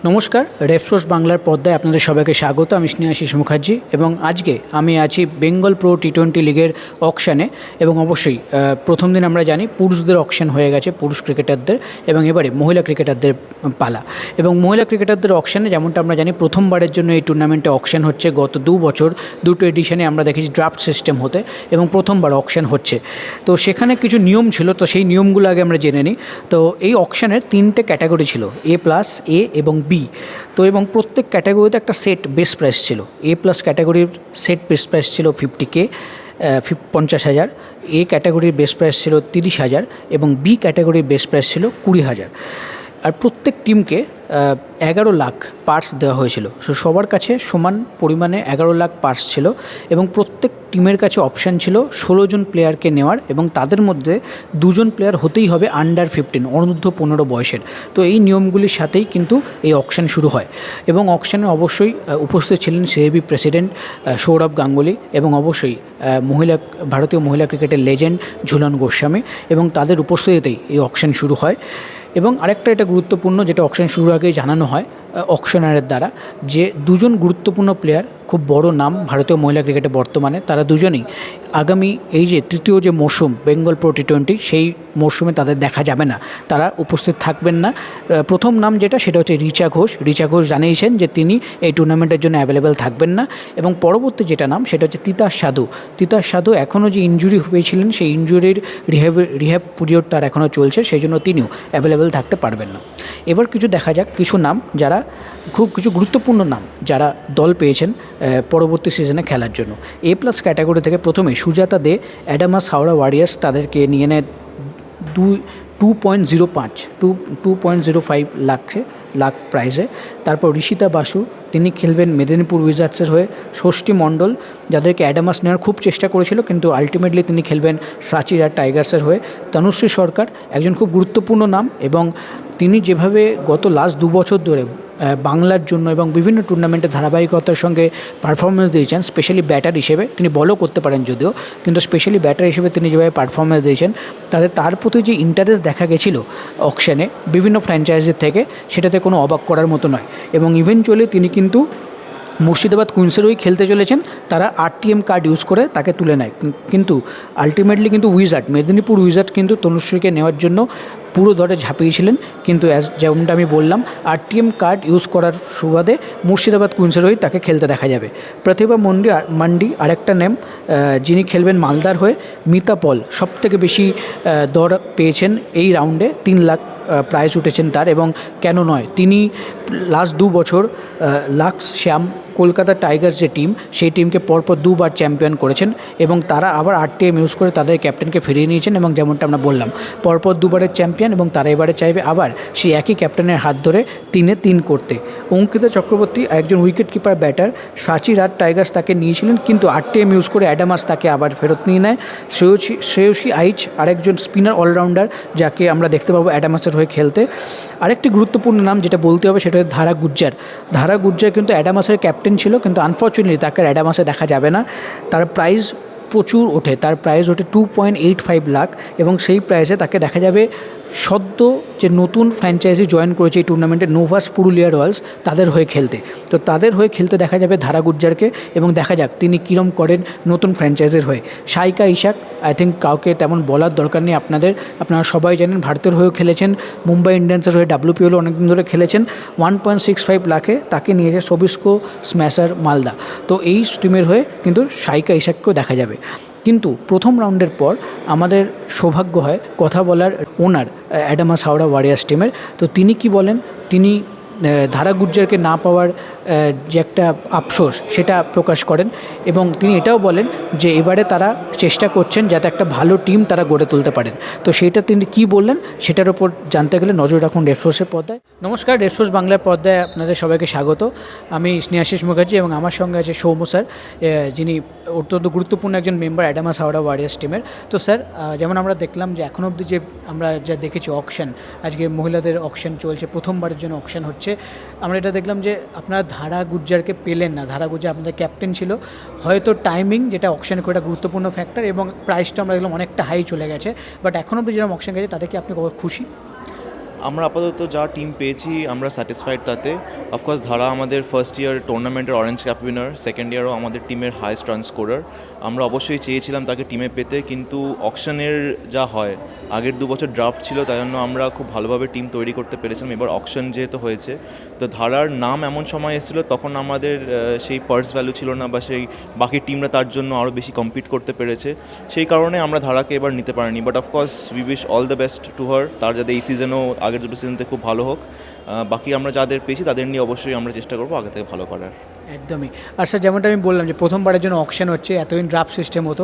নমস্কার, রেফসোর্স বাংলার পর্দায় আপনাদের সবাইকে স্বাগত। আমি স্নেহাশিস মুখার্জি এবং আজকে আমি আছি বেঙ্গল প্রো টি20 লিগের অকশানে। এবং অবশ্যই প্রথম দিন আমরা জানি পুরুষদের অকশান হয়ে গেছে, পুরুষ ক্রিকেটারদের, এবং এবারে মহিলা ক্রিকেটারদের পালা। এবং মহিলা ক্রিকেটারদের অকশানে যেমনটা আমরা জানি প্রথমবারের জন্য এই টুর্নামেন্টে অকশান হচ্ছে। গত 2 বছর দুটো এডিশনে আমরা দেখেছি ড্রাফট সিস্টেম হতে, এবং প্রথমবার অকশান হচ্ছে। তো সেখানে কিছু নিয়ম ছিল, তো সেই নিয়মগুলো আগে আমরা জেনে নিই। তো এই অকশানের 3টে ক্যাটাগরি ছিল, A+, এ এবং বি। তো এবং প্রত্যেক ক্যাটাগরিতে একটা সেট বেস প্রাইস ছিল। A+ ক্যাটাগরির সেট বেস প্রাইস ছিল 50K, 50,000। এ ক্যাটাগরির বেস প্রাইস ছিল 30,000 এবং বি ক্যাটাগরির বেস প্রাইস ছিল 20,000। আর প্রত্যেক টিমকে 11 লাখ পার্স দেওয়া হয়েছিল। সবার কাছে সমান পরিমাণে 11 লাখ পার্স ছিল, এবং প্রত্যেক টিমের কাছে অপশান ছিল 16 জন প্লেয়ারকে নেওয়ার, এবং তাদের মধ্যে 2 জন প্লেয়ার হতেই হবে আন্ডার 15, অনূর্ধ্ব 15 বয়সের। তো এই নিয়মগুলির সাথেই কিন্তু এই অকশান শুরু হয়। এবং অকশানে অবশ্যই উপস্থিত ছিলেন সিএবি প্রেসিডেন্ট সৌরভ গাঙ্গুলি, এবং অবশ্যই ভারতীয় মহিলা ক্রিকেটের লেজেন্ড ঝুলন গোস্বামী, এবং তাদের উপস্থিতিতেই এই অকশান শুরু হয়। এবং আরেকটা এটা গুরুত্বপূর্ণ, যেটা অকশান শুরুর আগেই জানানো হয় অকশনারের দ্বারা, যে 2 জন গুরুত্বপূর্ণ প্লেয়ার, খুব বড় নাম ভারতীয় মহিলা ক্রিকেটে বর্তমানে, তারা দুজনেই আগামী এই যে তৃতীয় যে মরশুম বেঙ্গল প্রো টি20, সেই মরশুমে তাদের দেখা যাবে না, তারা উপস্থিত থাকবেন না। প্রথম নাম যেটা, সেটা হচ্ছে রিচা ঘোষ। রিচা ঘোষ জানিয়েছেন যে তিনি এই টুর্নামেন্টের জন্য অ্যাভেলেবেল থাকবেন না। এবং পরবর্তী যেটা নাম, সেটা হচ্ছে তিতাস সাধু। তিতাস সাধু এখনও যে ইনজুরি হয়েছিলেন, সেই ইনজুরির রিহ্যাব পিরিয়ড তার এখনও চলছে, সেই জন্য তিনিও অ্যাভেলেবেল থাকতে পারবেন না। এবার কিছু দেখা যাক কিছু নাম, যারা কিছু গুরুত্বপূর্ণ নাম যারা দল পেয়েছেন পরবর্তী সিজনে খেলার জন্য। A+ ক্যাটাগরি থেকে প্রথমে সুজাতা দে, অ্যাডামাস হাওড়া ওয়ারিয়ার্স, তাদেরকে নিয়ে নেয় 2.05 লাখ প্রাইজে। তারপর ঋষিতা বাসু, তিনি খেলবেন মেদিনীপুর উইজার্ডসের হয়ে। ষষ্ঠী মণ্ডল, যাদেরকে অ্যাডামাস নেওয়ার খুব চেষ্টা করেছিল, কিন্তু আলটিমেটলি তিনি খেলবেন সাচিরা টাইগার্সের হয়ে। তনুশ্রী সরকার, একজন খুব গুরুত্বপূর্ণ নাম, এবং তিনি যেভাবে গত লাস্ট 2 বছর ধরে বাংলার জন্য এবং বিভিন্ন টুর্নামেন্টে ধারাবাহিকতার সঙ্গে পারফরমেন্স দিয়েছেন, স্পেশালি ব্যাটার হিসেবে, তিনি বলও করতে পারেন যদিও, কিন্তু স্পেশালি ব্যাটার হিসেবে তিনি যেভাবে পারফরমেন্স দিয়েছেন, তার প্রতি যে ইন্টারেস্ট দেখা গেছিলো অকশানে বিভিন্ন ফ্র্যাঞ্চাইজির থেকে, সেটাতে কোনো অবাক করার মতো নয়। এবং ইভেনচুয়ালি তিনি কিন্তু মুর্শিদাবাদ কুইন্সের হয়ে খেলতে চলেছেন। তারা RTM কার্ড ইউজ করে তাকে তুলে নেয়, কিন্তু আলটিমেটলি কিন্তু মেদিনীপুর উইজার্ড কিন্তু তনুশ্রীকে নেওয়ার জন্য পুরো দরে ঝাঁপিয়েছিলেন, কিন্তু যেমনটা আমি বললাম, RTM কার্ড ইউজ করার সুবাদে মুর্শিদাবাদ কুইন্সের হয়ে তাকে খেলতে দেখা যাবে। প্রতিভা মান্ডি আরেকটা নেম, যিনি খেলবেন মালদার হয়ে। মিতা পল সবথেকে বেশি দর পেয়েছেন এই রাউন্ডে, 3 লাখ প্রাইজ উঠেছেন তার। এবং কেন নয়, তিনি লাস্ট 2 বছর লাক্স শ্যাম কলকাতা টাইগার্স যে টিম, সেই টিমকে পরপর 2 বার চ্যাম্পিয়ন করেছেন, এবং তারা আবার RTM ইউজ করে তাদের ক্যাপ্টেনকে ফিরিয়ে নিয়েছেন। এবং যেমনটা আমরা বললাম, পরপর 2 বারের চ্যাম্পিয়ন, এবং তারা এবারে চাইবে আবার সেই একই ক্যাপ্টেনের হাত ধরে 3-এ 3 করতে। অঙ্কিতা চক্রবর্তী, একজন উইকেট কিপার ব্যাটার, সাচিরা টাইগার্স তাকে নিয়েছিলেন, কিন্তু RTM ইউজ করে অ্যাডামাস তাকে আবার ফেরত নিয়ে নেয়। শ্রেয়সী আইচ, আরেকজন স্পিনার অলরাউন্ডার, যাকে আমরা দেখতে পাবো অ্যাডামাসের হয়ে খেলতে। আরেকটি গুরুত্বপূর্ণ নাম যেটা বলতে হবে, সেটা হচ্ছে ধারা গুজ্জার কিন্তু অ্যাডামাসের ক্যাপ্টেন ছিল, কিন্তু আনফর্চুনেটলি তাকে অ্যাডামাসে দেখা যাবে না। তার প্রাইজ প্রচুর ওঠে, তার প্রাইজ ওঠে 2.85 লাখ, এবং সেই প্রাইজে তাকে দেখা যাবে সদ্য যে নতুন ফ্র্যাঞ্চাইজি জয়েন করেছে এই টুর্নামেন্টে, নোভাস পুরুলিয়া রয়্যালস, তাদের হয়ে খেলতে। তো তাদের হয়ে খেলতে দেখা যাবে ধারা গুজ্জারকে, এবং দেখা যাক তিনি কীরম করেন নতুন ফ্র্যাঞ্চাইজির হয়ে। সাইকা ইশাক, আই থিঙ্ক কাউকে তেমন বলার দরকার নেই, আপনারা সবাই জানেন, ভারতের হয়েও খেলেছেন, মুম্বাই ইন্ডিয়ান্সের হয়ে WPL অনেকদিন ধরে খেলেছেন। 1.65 লাখে তাকে নিয়েছে সবিস্কো স্ম্যাশার মালদা। তো এই টিমের হয়ে কিন্তু সাইকা ইশাককেও দেখা যাবে। কিন্তু প্রথম রাউন্ডের পর আমাদের সৌভাগ্য হয় কথা বলার ওনার অ্যাডামাস হাওড়া ওয়ারিয়ার্স টিমের। তো তিনি কি বলেন, তিনি ধারা গুজ্জারকে না পাওয়ার যে একটা আফসোস, সেটা প্রকাশ করেন, এবং তিনি এটাও বলেন যে এবারে তারা চেষ্টা করছেন যাতে একটা ভালো টিম তারা গড়ে তুলতে পারেন। তো সেইটা তিনি কী বললেন, সেটার ওপর জানতে গেলে নজর রাখুন রেফসোর্সের পর্দায়। নমস্কার, রেফসোর্স বাংলার পর্দায় আপনাদের সবাইকে স্বাগত। আমি স্নেহাশিস মুখার্জি, এবং আমার সঙ্গে আছে সৌম্য স্যার, যিনি অত্যন্ত গুরুত্বপূর্ণ একজন মেম্বার অ্যাডামাস হাওড়া ওয়ারিয়ার্স টিমের। তো স্যার, যেমন আমরা দেখলাম যে এখনও অবধি যে আমরা যা দেখেছি অকশন, আজকে মহিলাদের অকশন চলছে, প্রথমবারের জন্য অকশন হচ্ছে। আমরা এটা দেখলাম যে আপনারা ধারা গুজ্জারকে পেলেন না, ধারা গুজ্জার আপনাদের ক্যাপ্টেন ছিল, হয়তো টাইমিং যেটা অকশানে খুব একটা গুরুত্বপূর্ণ ফ্যাক্টর, এবং প্রাইসটা আমরা দেখলাম অনেকটা হাই চলে গেছে, বাট এখনও অবধি যেরকম অকশন গেছে তাতে কি আপনি খুশি? আমরা আপাতত যা টিম পেয়েছি আমরা স্যাটিসফাইড তাতে। অফকোর্স ধারা আমাদের ফার্স্ট ইয়ার টুর্নামেন্টের অরেঞ্জ ক্যাপ উইনার, সেকেন্ড ইয়ারও আমাদের টিমের হাইয়েস্ট রান স্কোরার। আমরা অবশ্যই চেয়েছিলাম তাকে টিমে পেতে, কিন্তু অকশনের যা হয়, আগের 2 বছর ড্রাফট ছিল, তাই জন্য আমরা খুব ভালোভাবে টিম তৈরি করতে পেরেছিলাম। এবার অকশন যেহেতু হয়েছে, তো ধারার নাম এমন সময় এসেছিলো তখন আমাদের সেই পার্স ভ্যালু ছিল না, বা সেই বাকি টিমরা তার জন্য আরও বেশি কম্পিট করতে পেরেছে, সেই কারণে আমরা ধারাকে এবার নিতে পারিনি। But of course we wish all the best to her, তার যাতে এই সিজনও আগের 2টো সিজনতে খুব ভালো হোক। বাকি আমরা যাদের পেয়েছি তাদের নিয়ে অবশ্যই আমরা চেষ্টা করবো আগে থেকে ভালো করার। একদমই। আর স্যার, যেমনটা আমি বললাম যে প্রথমবারের জন্য অকশন হচ্ছে, এতদিন ড্রাফট সিস্টেম হতো,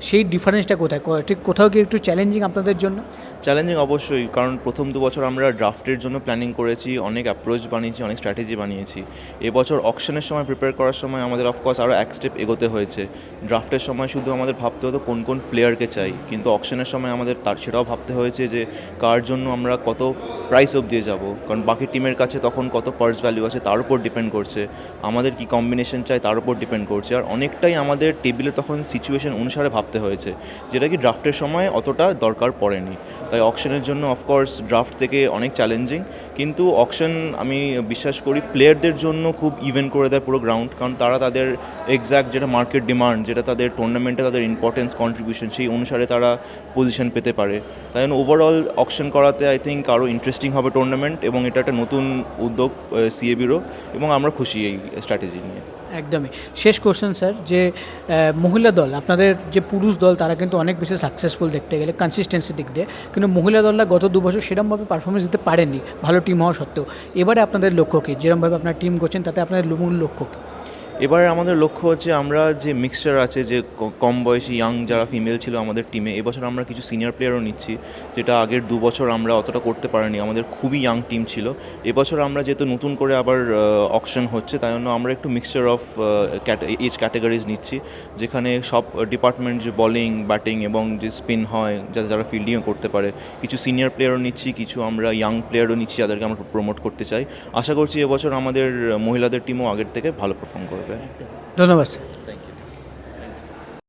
সেই ডিফারেন্সটা কোথায়? ঠিক কোথাও কি একটু চ্যালেঞ্জিং আপনাদের জন্য? চ্যালেঞ্জিং অবশ্যই, কারণ প্রথম 2 বছর আমরা ড্রাফটের জন্য প্ল্যানিং করেছি, অনেক অ্যাপ্রোচ বানিয়েছি, অনেক স্ট্র্যাটেজি বানিয়েছি। এবছর অকশনের সময় প্রিপেয়ার করার সময় আমাদের অফকোর্স আরও এক স্টেপ এগোতে হয়েছে। ড্রাফটের সময় শুধু আমাদের ভাবতে হতো কোন কোন প্লেয়ারকে চাই, কিন্তু অকশনের সময় আমাদের সেটাও ভাবতে হয়েছে যে কার জন্য আমরা কত প্রাইস অবধি যাব, কারণ বাকি টিমের কাছে তখন কত পার্স ভ্যালু আছে তার উপর ডিপেন্ড করছে, আমাদের কি কম্বিনেশন চাই তার উপর ডিপেন্ড করছে। আর অনেকটাই আমাদের টেবিলে তখন সিচুয়েশন অনুসারে ভাবতে হয়েছে, যেটা কি ড্রাফটের সময় অতটা দরকার পড়েনি। তাই অকশনের জন্য অফকোর্স ড্রাফট থেকে অনেক চ্যালেঞ্জিং, কিন্তু অকশন আমি বিশ্বাস করি প্লেয়ারদের জন্য খুব ইভেন করে দেয় পুরো গ্রাউন্ড, কারণ তারা তাদের এক্স্যাক্ট যেটা মার্কেট ডিমান্ড, যেটা তাদের টুর্নামেন্টে তাদের ইম্পর্টেন্স কন্ট্রিবিউশন, সেই অনুসারে তারা পজিশন পেতে পারে। তাই জন্য ওভারঅল অকশন করাতে আই থিঙ্ক আরও ইন্টারেস্টিং হবে টুর্নামেন্ট, এবং এটা একটা নতুন উদ্যোগ সিএবিরও, এবং আমরা খুশি এই স্ট্র্যাটেজি নিয়ে। একদমই। শেষ কোশ্চেন স্যার, যে মহিলা দল, আপনাদের যে পুরুষ দল তারা কিন্তু অনেক বেশি সাকসেসফুল দেখতে গেলে কনসিস্টেন্সি দিক দিয়ে, কিন্তু মহিলা দলরা গত 2 বছর সেরকমভাবে পারফরমেন্স দিতে পারেনি ভালো টিম হওয়া সত্ত্বেও। এবারে আপনাদের লক্ষ্য কী? যেরকমভাবে আপনার টিম করছেন তাতে আপনাদের মূল লক্ষ্য কী? এবারে আমাদের লক্ষ্য হচ্ছে আমরা যে মিক্সচার আছে, যে কম বয়সী ইয়াং যারা ফিমেল ছিল আমাদের টিমে, এবছর আমরা কিছু সিনিয়র প্লেয়ারও নিচ্ছি, যেটা আগের 2 বছর আমরা অতটা করতে পারিনি, আমাদের খুবই ইয়াং টিম ছিল। এবছর আমরা যেহেতু নতুন করে আবার অকশন হচ্ছে, তাই জন্য আমরা একটু মিক্সচার অফ এজ ক্যাটাগরিজ নিচ্ছি, যেখানে সব ডিপার্টমেন্ট, যে বলিং, ব্যাটিং এবং যে স্পিন হয়, যাতে যারা ফিল্ডিংও করতে পারে, কিছু সিনিয়র প্লেয়ারও নিচ্ছি, কিছু আমরা ইয়াং প্লেয়ারও নিচ্ছি যাদেরকে আমরা প্রমোট করতে চাই। আশা করছি এবছর আমাদের মহিলাদের টিমও আগের থেকে ভালো পারফর্ম করবে। ধন্যবাদ স্যার।